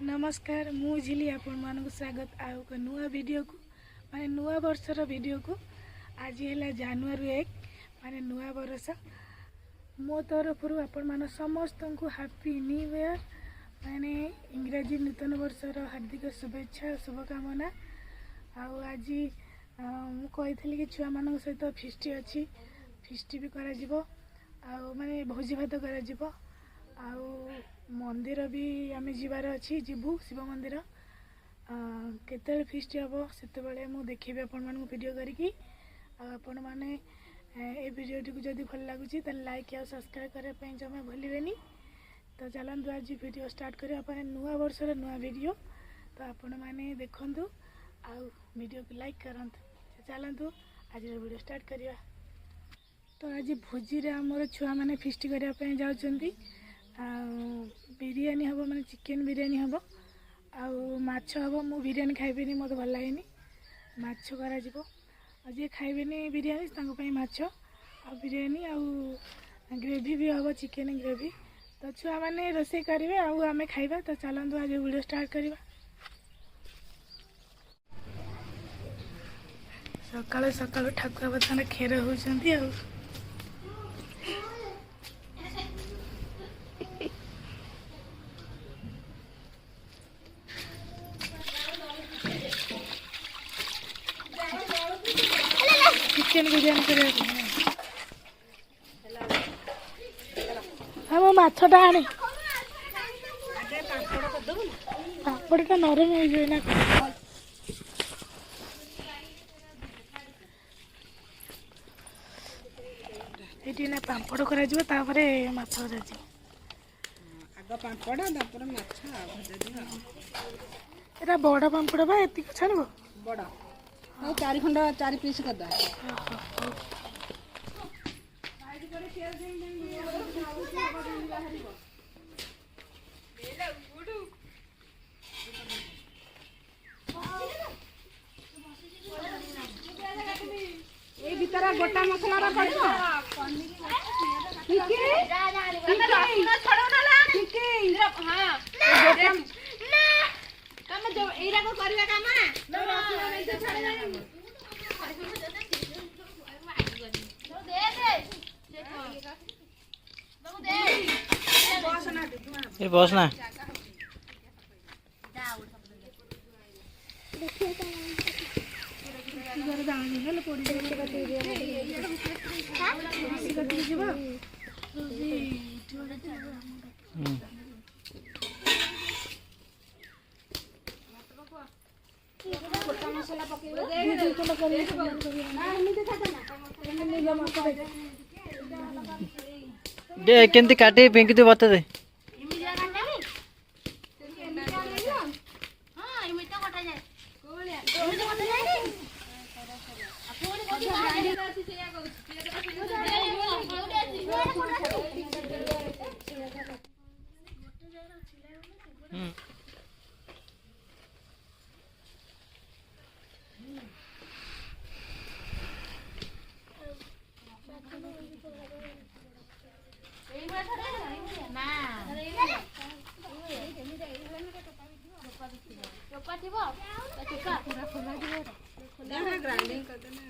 नमस्कार मु झिली आपण मानक स्वागत आउ नुआ वीडियो को माने नुआ वर्षर वीडियो को आज है जनवरी 1 माने नुआ वर्ष मो तरफ आपण मान समस्त को हैप्पी न्यू ईयर माने इंग्राजी नूतन वर्षर हार्दिक शुभेच्छा शुभकामना। आज मुझे कि छुआ मान सहित फिस्ट अच्छी फिस्ट भी करा माने भोजी भात करा मंदिर भी आम जीवार अच्छी जीवु शिव मंदिर केते फिस्ट हम से मुझे देखी आपण मान वीडियो करके आपण मैंने ये वीडियो को जब भल लगुच लाइक और सब्सक्राइब करने जमा भूलें। तो चलतु आज वीडियो स्टार्ट करें नुआ वर्षर नुआ वीडियो तो आपण मैंने देखु वीडियो को लाइक करंतु। चलतु आज वीडियो स्टार्ट करिया। तो आज भोजी रे हमर छुआ माने फिस्ट करने जाउछंती बिरयानी हम माने चिकेन बिरयानी हम माछ हम मु बिरयानी खाइबेनी मत भल लगे माछ करा जी खाइबेनी बिरयानी माछ आ बिरयानी आ ग्रेवी भी हम चिकेन ग्रेवी। तो छुआ मैंने रोसे करेंगे आम खाइबा। तो चलतु आज वीडियो स्टार्ट करवा। सकाळु सकाळु ठाकुर बर्तमान खेर होउछंती आ चिकेन बिरयानी कर हाँ मो माछटा आने पापड़टा नरम हो जाए ना ये ना पापड़ कर माछ भजा आग पापड़ तापर माछ एटा बड़ पापड़ बा एति छाणबो बड़ आ 4 खंड 4 पीस कर दा ए भीतर गोटा मसला रा पड़ो ठीक है तमे रसुन छोड़ो ना ला ठीक है हां गोटा ना तमे जो एरा को करबा काम ना रसुन नहीं से छोड़ दे ये बॉस ना दे केंती काटे पिंकी तो बता दे ग्राइंडिंग कर देना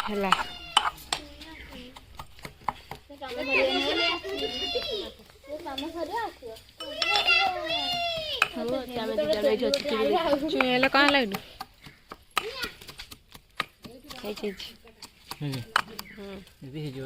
हला चुएला कहाँ लगनु खाइ छै यदि हे जो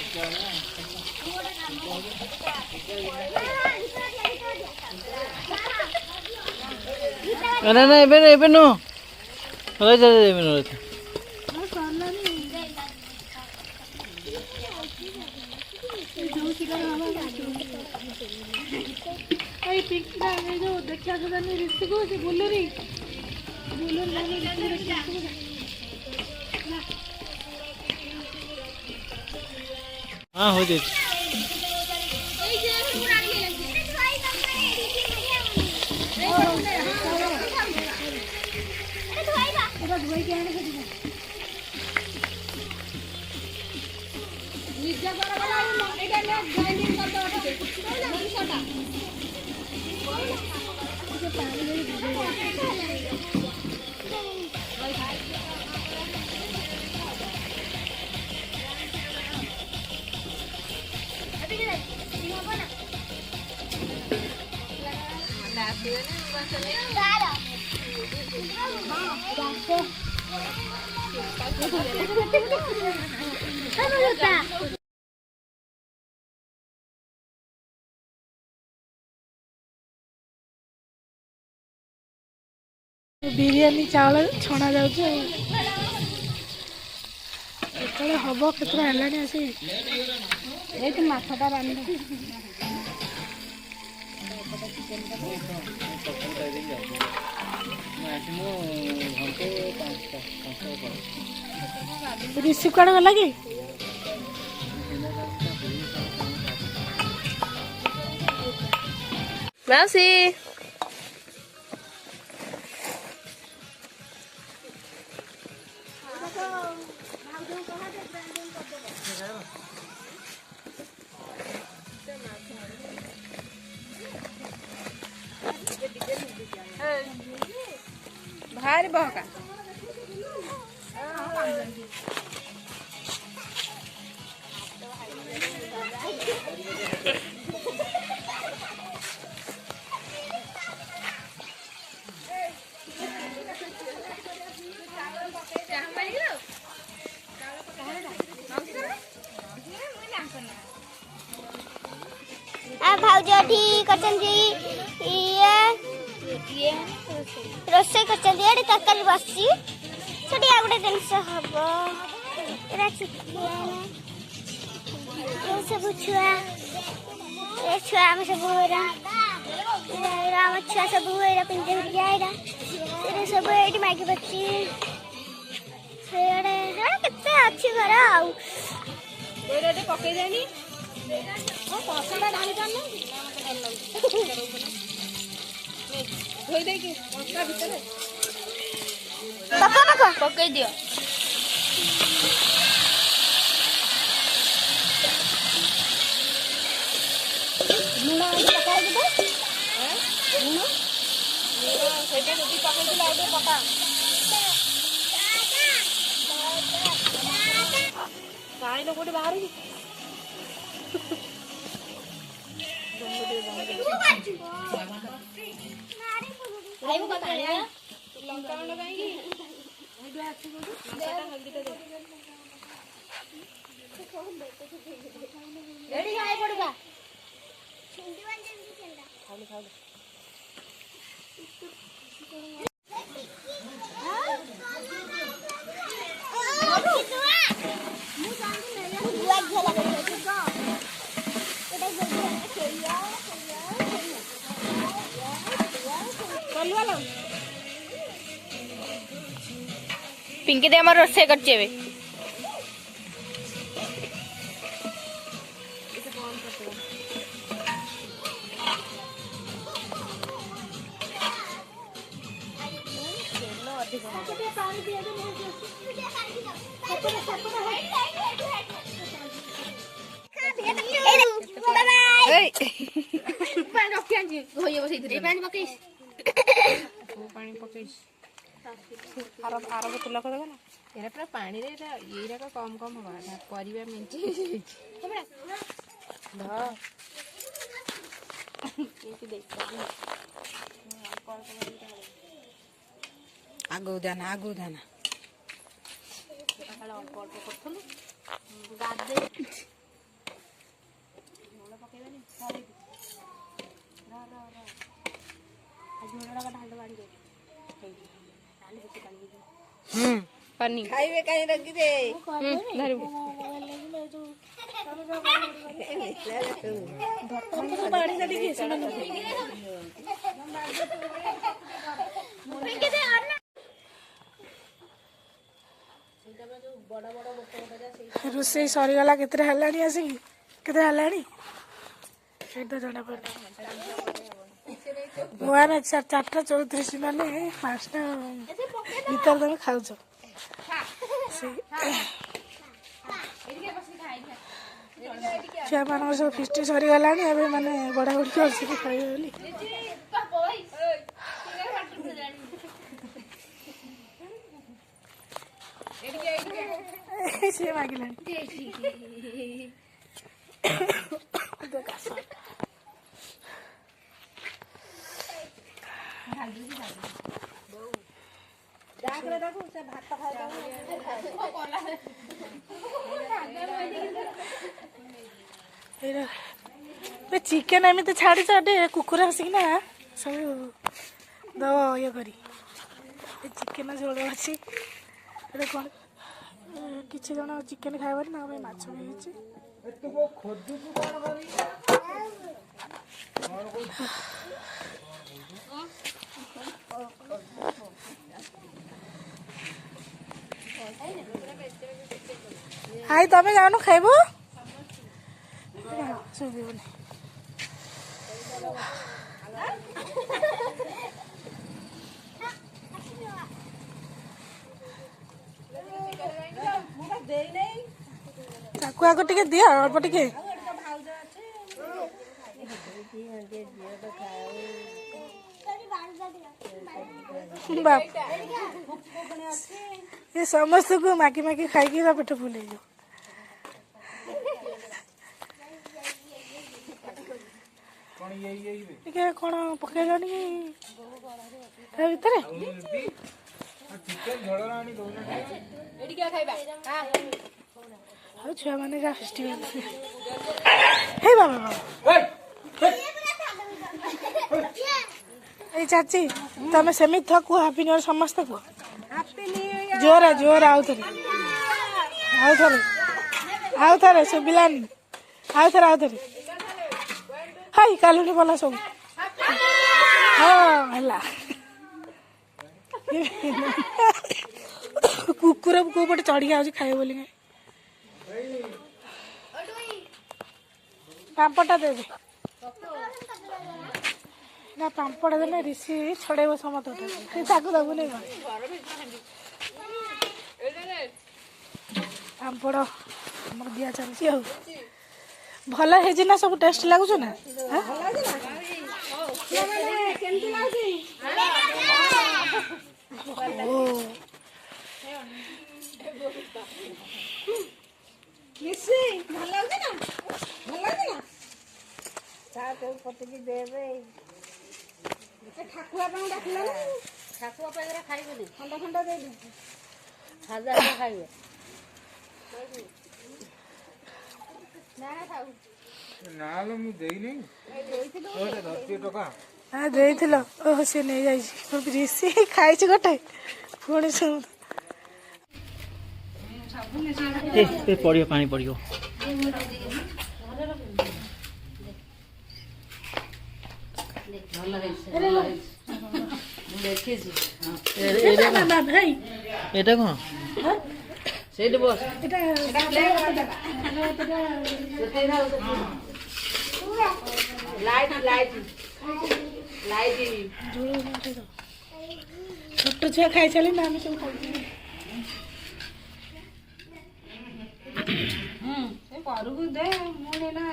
ନା ନା ଏବେ ନୁହଁ ରହିଥା ଏବେ ନୁହଁ ରହିଥା ଏଇ ପିଙ୍କିଟା ଏ ଯୋଉ ଦେଖିବାକୁ ଜାନି ରିସିକୁ ସେ ବୁଲୁରି ଜାନି ରିସିକୁ ହଁ ହଉ ଯାଉଛି ଧୋଇକି ଆଣି ବିରିୟାନୀ ଚାଉଳ ଛଣା ଯାଉଛି ଆଉ କେତେବେଳେ ହବ କେତେବେଳେ ହେଲାଣି ଆସି ଏଇଠି ମାଛଟା ରାନ୍ଧି ରିସିଭ କୁଆଡ଼େ ଗଲା କି ମାଉସୀ ଭାରି ବହକା भाउज ठीक रोषे कर तरकारी बसी से गोटे जिनस हम सब छुआ छुआ आम सब आम छुआ सब पिंधे फिर सब ये माइक बची केते अच्छी घर पकईदेनी पकई दियो पानी गोटे बाहर पिंकी दे आम रोसे कर आर बोतल करदेगा एरा पूरा पानी रे ये कम कम हवा परिवा मेंची आगो दाना पानी खाइबे काहे रखी दे धरबो बाड़ी जा देखिए सुनो रोषेई सरीगला केते हेलानी आसिकी केते हेलानी एकदम जना पड़ मोर 4:34 माने 5टा भीतर तुम खाऊ छुआ मान सब फिस्ट सरीगला मैंने बड़ा बुड़ी बसिक खाइबे बोली सी मागिला चिकेन एमती छाड़ी कुकुर आसिक ना सब दब ये करी चिकेन झोल अच्छी कौन किसी जन चिकेन खाइबार ना माछ भी आई तमें जाओ खाइब शुभन ताकू आग टे दि अल्प टे बाप ये समस्त को माकी माकी खाई पेट फुल कौन पकड़लानी भितर छुआ मैंने क्या फेस्टिवल हे बाबा ए चाची तमें सेमित था कह हैप्पी न्यू ईयर समस्त कह जोर जोर आउ थे शुभिलानी आउ थे हाई कालुनी भला सब हाँ है कुकुर को पटे चढ़ी आउची खाए बोली पांपटा देवे ना पांपड़ देने ऋषि छड़ेब समत दबु नहीं पांपड़ दिया चलती भल है ना सब टेस्ट लगुच ना ठाकुआ खाइबे ठंडा ठंडा दे खाजा खाइबे ओह सी नहीं जाइसी खाई गोटे पुणी शुण पड़ो पानी पड़ो भाई এটা কোন সেইটা বস লাইট লাইট লাইট छोट छुआ खाई सारे ना सब खाई करकू दे मुझे ना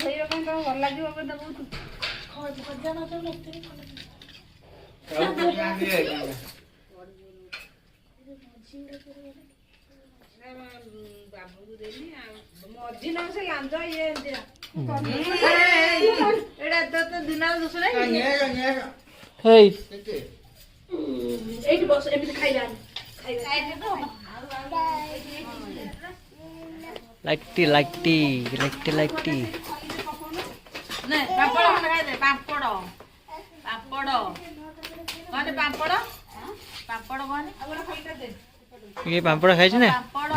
धोइबा तो भल लगे दबू बाबू देनी मझी ना से लांज ये एटा तो दिना दूसरे हेई एठी बस एमिति खाइला खाइबे तो लाइटी ने पापड़ खाइ दे पापड़ पापड़ कने पापड़ ପାମ୍ପଡ଼ କହନି ଆଉ ଗୋଟେ ଖାଇଟା ଦେ ଇଏ ପାମ୍ପଡ଼ ଖାଇଛି ନା ପାମ୍ପଡ଼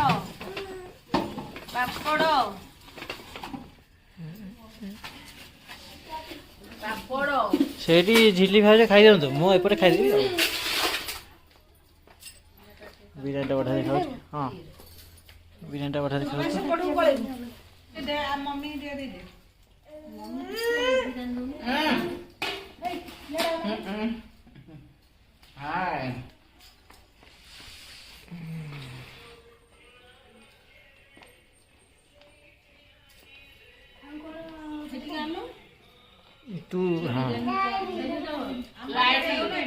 ପାମ୍ପଡ଼ ପାମ୍ପଡ଼ ସେଇଠି ଝିଲି ଭାଉଜ ଖାଇଦିଅନ୍ତୁ ମୁଁ ଏପଟେ ଖାଇଦେବି ଆଉ ବିରିୟାନୀଟା ବଢ଼ିଆ ଦେଖାଯାଉଛି ହଁ ବିରିୟାନୀଟା ବଢ଼ିଆ ଦେଖାଯାଉଛି ସେପଟକୁ ପଳେଇବୁ ଦେ ମମି ଟିକେ ଦେଇଦେ ତୁ ହଁ ଲାଇଟ୍